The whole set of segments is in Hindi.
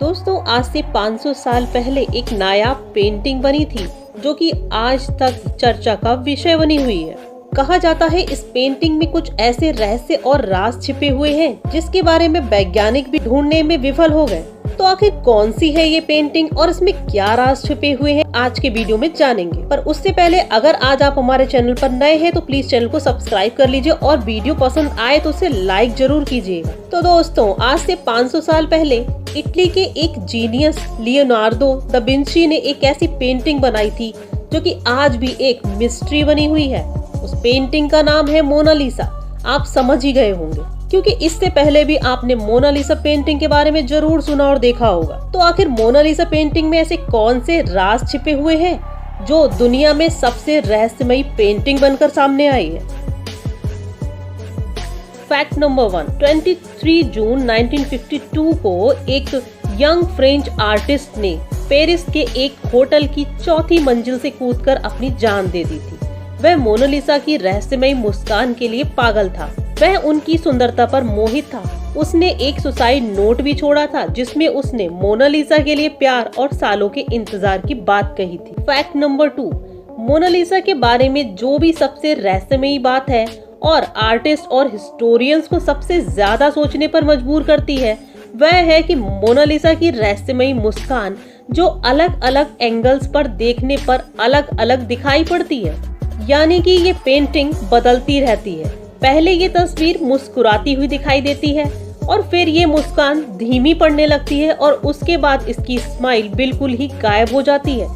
दोस्तों, आज से 500 साल पहले एक नायाब पेंटिंग बनी थी जो कि आज तक चर्चा का विषय बनी हुई है। कहा जाता है इस पेंटिंग में कुछ ऐसे रहस्य और राज छिपे हुए हैं जिसके बारे में वैज्ञानिक भी ढूंढने में विफल हो गए। तो आखिर कौन सी है ये पेंटिंग और इसमें क्या राज छिपे हुए हैं, आज के वीडियो में जानेंगे। पर उससे पहले अगर आज आप हमारे चैनल पर नए हैं तो प्लीज चैनल को सब्सक्राइब कर लीजिए और वीडियो पसंद आए तो उसे लाइक जरूर कीजिएगा। तो दोस्तों, आज से 500 साल पहले इटली के एक जीनियस लियोनार्डो दा विंची ने एक ऐसी पेंटिंग बनाई थी जो कि आज भी एक मिस्ट्री बनी हुई है। उस पेंटिंग का नाम है मोनालिसा। आप समझ ही गए होंगे क्योंकि इससे पहले भी आपने मोनालिसा पेंटिंग के बारे में जरूर सुना और देखा होगा। तो आखिर मोनालिसा पेंटिंग में ऐसे कौन से राज छिपे हुए हैं जो दुनिया में सबसे रहस्यमयी पेंटिंग बनकर सामने आई है। फैक्ट नंबर 1, 23 जून 1952 को एक यंग फ्रेंच आर्टिस्ट ने पेरिस के एक होटल की चौथी मंजिल से कूदकर अपनी जान दे दी थी। वह मोनालिसा की रहस्यमयी मुस्कान के लिए पागल था। वह उनकी सुंदरता पर मोहित था। उसने एक सुसाइड नोट भी छोड़ा था जिसमें उसने मोनालिसा के लिए प्यार और सालों के इंतजार की बात कही थी। फैक्ट नंबर 2, मोनालिसा के बारे में जो भी सबसे रहस्यमयी बात है और आर्टिस्ट और हिस्टोरियंस को सबसे ज्यादा सोचने पर मजबूर करती है, वह है कि मोनालिसा की रहस्यमयी मुस्कान जो अलग अलग एंगल्स पर देखने पर अलग अलग दिखाई पड़ती है। यानी कि ये पेंटिंग बदलती रहती है। पहले ये तस्वीर मुस्कुराती हुई दिखाई देती है और फिर ये मुस्कान धीमी पड़ने लगती है और उसके बाद इसकी स्माइल बिल्कुल ही गायब हो जाती है।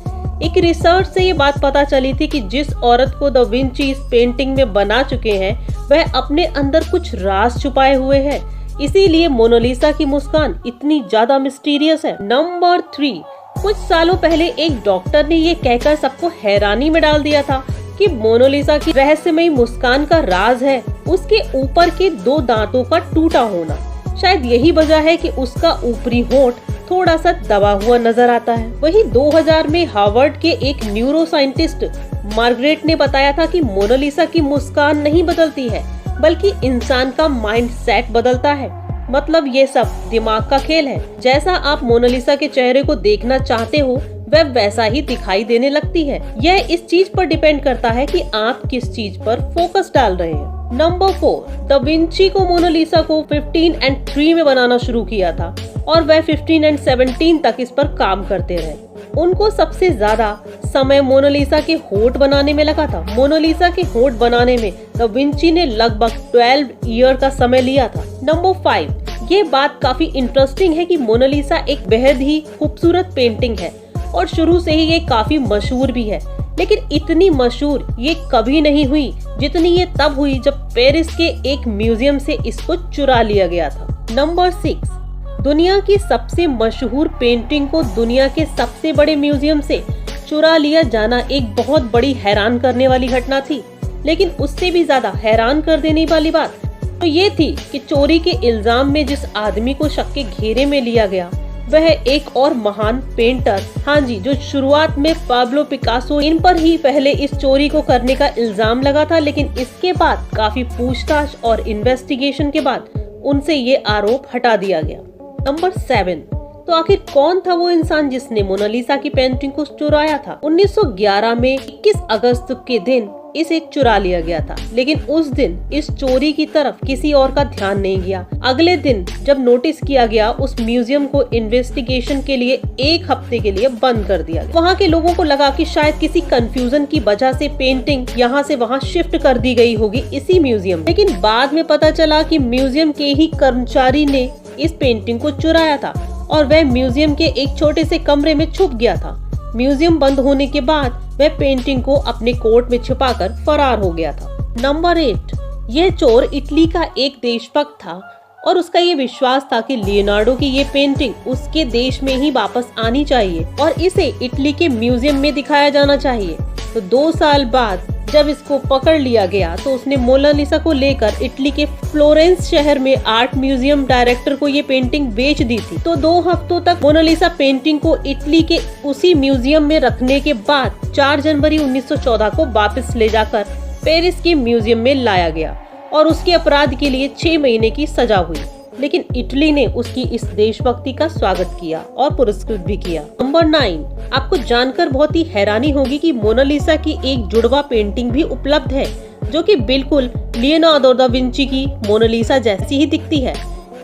एक रिसर्च से ये बात पता चली थी कि जिस औरत को दा विंची इस पेंटिंग में बना चुके हैं वह अपने अंदर कुछ राज छुपाए हुए है। इसीलिए मोनालिसा की मुस्कान इतनी ज्यादा मिस्टीरियस है। नंबर 3, कुछ सालों पहले एक डॉक्टर ने ये कहकर सबको हैरानी में डाल दिया था कि मोनालिसा की रहस्यमयी मुस्कान का राज है उसके ऊपर के 2 दांतों का टूटा होना। शायद यही वजह है कि उसका ऊपरी होंठ थोड़ा सा दबा हुआ नजर आता है। वहीं 2000 में हार्वर्ड के एक न्यूरो साइंटिस्ट मार्गरेट ने बताया था कि मोनालिसा की मुस्कान नहीं बदलती है बल्कि इंसान का माइंड सेट बदलता है। मतलब ये सब दिमाग का खेल है। जैसा आप मोनालिसा के चेहरे को देखना चाहते हो वह वैसा ही दिखाई देने लगती है। यह इस चीज पर डिपेंड करता है कि आप किस चीज पर फोकस डाल रहे हैं। नंबर 4, दा विंची को मोनालिसा को 15 और 3 में बनाना शुरू किया था और वह 15 और 17 तक इस पर काम करते रहे। उनको सबसे ज्यादा समय मोनालिसा के होंठ बनाने में लगा था। मोनालिसा के होंठ बनाने में दा विंची ने लगभग 12 ईयर का समय लिया था। नंबर 5, ये बात काफी इंटरेस्टिंग है कि मोनालिसा एक बेहद ही खूबसूरत पेंटिंग है और शुरू से ही ये काफी मशहूर भी है। लेकिन इतनी मशहूर ये कभी नहीं हुई जितनी ये तब हुई जब पेरिस के एक म्यूजियम से इसको चुरा लिया गया था। नंबर 6, दुनिया की सबसे मशहूर पेंटिंग को दुनिया के सबसे बड़े म्यूजियम से चुरा लिया जाना एक बहुत बड़ी हैरान करने वाली घटना थी। लेकिन उससे भी ज्यादा हैरान कर देने वाली बात तो ये थी कि चोरी के इल्जाम में जिस आदमी को शक के घेरे में लिया गया वह एक और महान पेंटर, हाँ जी, जो शुरुआत में पाब्लो पिकासो, इन पर ही पहले इस चोरी को करने का इल्जाम लगा था। लेकिन इसके बाद काफी पूछताछ और इन्वेस्टिगेशन के बाद उनसे ये आरोप हटा दिया गया। नंबर 7, तो आखिर कौन था वो इंसान जिसने मोनालिसा की पेंटिंग को चुराया था। 1911 में 21 अगस्त के दिन इसे चुरा लिया गया था। लेकिन उस दिन इस चोरी की तरफ किसी और का ध्यान नहीं गया। अगले दिन जब नोटिस किया गया उस म्यूजियम को इन्वेस्टिगेशन के लिए 1 हफ्ते के लिए बंद कर दिया गया। वहाँ के लोगों को लगा कि शायद किसी कंफ्यूजन की वजह से पेंटिंग यहाँ से वहाँ शिफ्ट कर दी गई होगी इसी म्यूजियम। लेकिन बाद में पता चला कि म्यूजियम के ही कर्मचारी ने इस पेंटिंग को चुराया था और वह म्यूजियम के एक छोटे से कमरे में छुप गया था। म्यूजियम बंद होने के बाद वह पेंटिंग को अपने कोट में छुपाकर फरार हो गया था। नंबर 8, यह चोर इटली का एक देशभक्त था और उसका ये विश्वास था कि लियोनार्डो की ये पेंटिंग उसके देश में ही वापस आनी चाहिए और इसे इटली के म्यूजियम में दिखाया जाना चाहिए। तो 2 साल बाद जब इसको पकड़ लिया गया तो उसने मोनालिसा को लेकर इटली के फ्लोरेंस शहर में आर्ट म्यूजियम डायरेक्टर को ये पेंटिंग बेच दी थी। तो 2 हफ्तों तक मोनालिसा पेंटिंग को इटली के उसी म्यूजियम में रखने के बाद 4 जनवरी 1914 को वापस ले जाकर पेरिस के म्यूजियम में लाया गया और उसके अपराध के लिए 6 महीने की सजा हुई। लेकिन इटली ने उसकी इस देशभक्ति का स्वागत किया और पुरस्कृत भी किया। नंबर 9, आपको जानकर बहुत ही हैरानी होगी कि मोनालिसा की एक जुड़वा पेंटिंग भी उपलब्ध है जो कि बिल्कुल लियोनार्डो दा विंची की मोनालिसा जैसी ही दिखती है।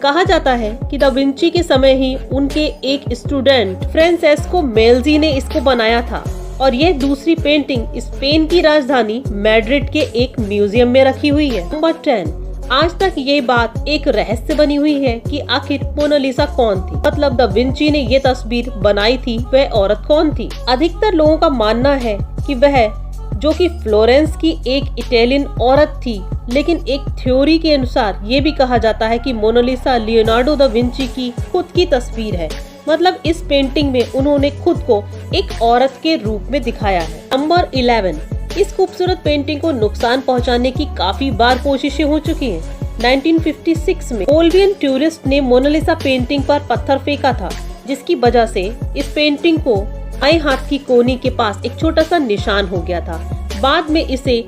कहा जाता है कि दा विंची के समय ही उनके एक स्टूडेंट फ्रांसेस्को मेल्जी ने इसको बनाया था और यह दूसरी पेंटिंग स्पेन की राजधानी मैड्रिड के एक म्यूजियम में रखी हुई है। नंबर 10, आज तक ये बात एक रहस्य बनी हुई है कि आखिर मोनालिसा कौन थी, मतलब दा विंची ने ये तस्वीर बनाई थी, वह औरत कौन थी। अधिकतर लोगों का मानना है कि वह जो कि फ्लोरेंस की एक इटालियन औरत थी, लेकिन एक थ्योरी के अनुसार ये भी कहा जाता है कि मोनालिसा लियोनार्डो दा विंची की खुद की तस्वीर है, मतलब इस पेंटिंग में उन्होंने खुद को एक औरत के रूप में दिखाया है। नंबर 11, इस खूबसूरत पेंटिंग को नुकसान पहुंचाने की काफी बार कोशिशें हो चुकी हैं। 1956 में बोल्वियन टूरिस्ट ने मोनालिसा पेंटिंग पर पत्थर फेंका था, जिसकी वजह से इस पेंटिंग को बाएं हाथ की कोनी के पास एक छोटा सा निशान हो गया था। बाद में इसे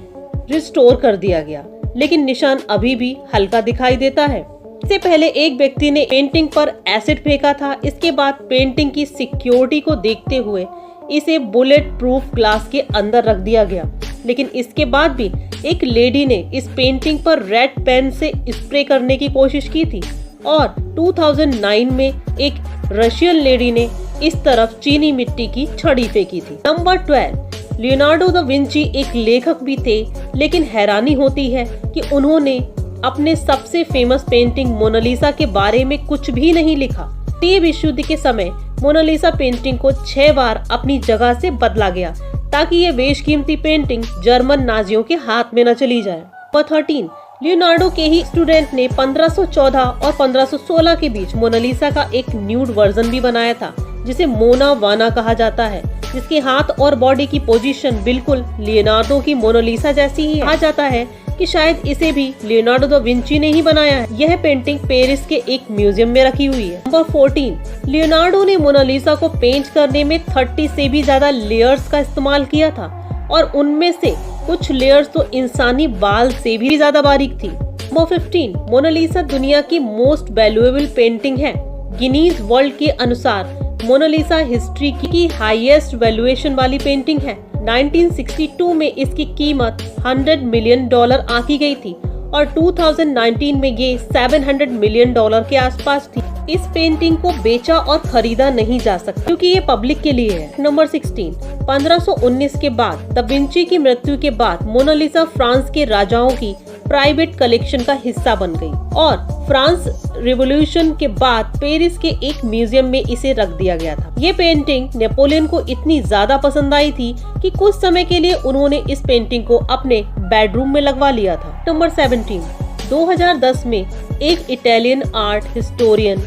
रिस्टोर कर दिया गया, लेकिन निशान अभी भी हल्का दिखाई देता है। इससे पहले एक व्यक्ति ने पेंटिंग पर एसिड फेंका था। इसके बाद पेंटिंग की सिक्योरिटी को देखते हुए इसे बुलेट प्रूफ ग्लास के अंदर रख दिया गया, लेकिन इसके बाद भी एक लेडी ने इस पेंटिंग पर रेड पेन से स्प्रे करने की कोशिश की थी और 2009 में एक रशियन लेडी ने इस तरफ चीनी मिट्टी की छड़ी फेंकी थी। नंबर 12, लियोनार्डो दा विंची एक लेखक भी थे, लेकिन हैरानी होती है कि उन्होंने अपने सबसे फेमस पेंटिंग मोनालिसा के बारे में कुछ भी नहीं लिखा। द्वितीय विश्व युद्ध के समय मोनालिसा पेंटिंग को 6 बार अपनी जगह से बदला गया ताकि ये बेशकीमती पेंटिंग जर्मन नाजियों के हाथ में न चली जाए। नंबर 13, लियोनार्डो के ही स्टूडेंट ने 1514 और 1516 के बीच मोनालिसा का एक न्यूड वर्जन भी बनाया था, जिसे मोना वाना कहा जाता है, जिसके हाथ और बॉडी की पोजीशन बिल्कुल लियोनार्डो की मोनालिसा जैसी ही है। कहा जाता है कि शायद इसे भी लियोनार्डो दा विंची ने ही बनाया है। यह पेंटिंग पेरिस के एक म्यूजियम में रखी हुई है। नंबर 14, लियोनार्डो ने मोनालिसा को पेंट करने में 30 से भी ज्यादा लेयर्स का इस्तेमाल किया था और उनमें से कुछ लेयर्स तो इंसानी बाल से भी ज्यादा बारीक थी। नंबर 15, मोनालिसा दुनिया की मोस्ट वैल्यूएबल पेंटिंग है। गिनीज वर्ल्ड के अनुसार मोनालिसा हिस्ट्री की हाईएस्ट वैल्यूएशन वाली पेंटिंग है। 1962 में इसकी कीमत $100 मिलियन आंकी गई थी और 2019 में ये $700 मिलियन के आसपास थी। इस पेंटिंग को बेचा और खरीदा नहीं जा सकता क्योंकि ये पब्लिक के लिए है। नंबर 16, 1519 के बाद दा विंची की मृत्यु के बाद मोनालिसा फ्रांस के राजाओं की प्राइवेट कलेक्शन का हिस्सा बन गई और फ्रांस रिवॉल्यूशन के बाद पेरिस के एक म्यूजियम में इसे रख दिया गया था। ये पेंटिंग नेपोलियन को इतनी ज्यादा पसंद आई थी कि कुछ समय के लिए उन्होंने इस पेंटिंग को अपने बेडरूम में लगवा लिया था। नंबर 17, 2010 में एक इटालियन आर्ट हिस्टोरियन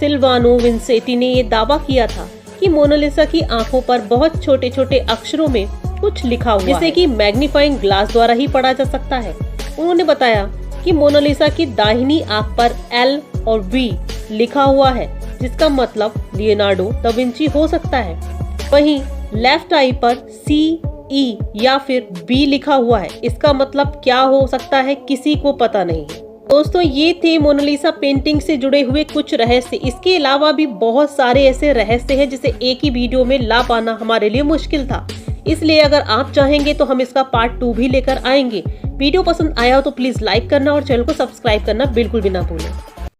सिल्वानो विंसेटी ने ये दावा किया था कि मोनालिसा की आंखों पर बहुत छोटे छोटे अक्षरों में कुछ लिखा हुआ जिसे कि मैग्नीफाइंग ग्लास द्वारा ही पढ़ा जा सकता है। उन्होंने बताया कि मोनालिसा की दाहिनी आंख पर L और V लिखा हुआ है, जिसका मतलब लियोनार्डो दा विंची हो सकता है। वहीं लेफ्ट आई पर C, E या फिर B लिखा हुआ है। इसका मतलब क्या हो सकता है किसी को पता नहीं है। दोस्तों, ये थे मोनालिसा पेंटिंग से जुड़े हुए कुछ रहस्य। इसके अलावा भी बहुत सारे ऐसे रहस्य हैं जिसे एक ही वीडियो में ला पाना हमारे लिए मुश्किल था, इसलिए अगर आप चाहेंगे तो हम इसका पार्ट 2 भी लेकर आएंगे। वीडियो पसंद आया हो तो प्लीज लाइक करना और चैनल को सब्सक्राइब करना बिल्कुल भी ना भूलें।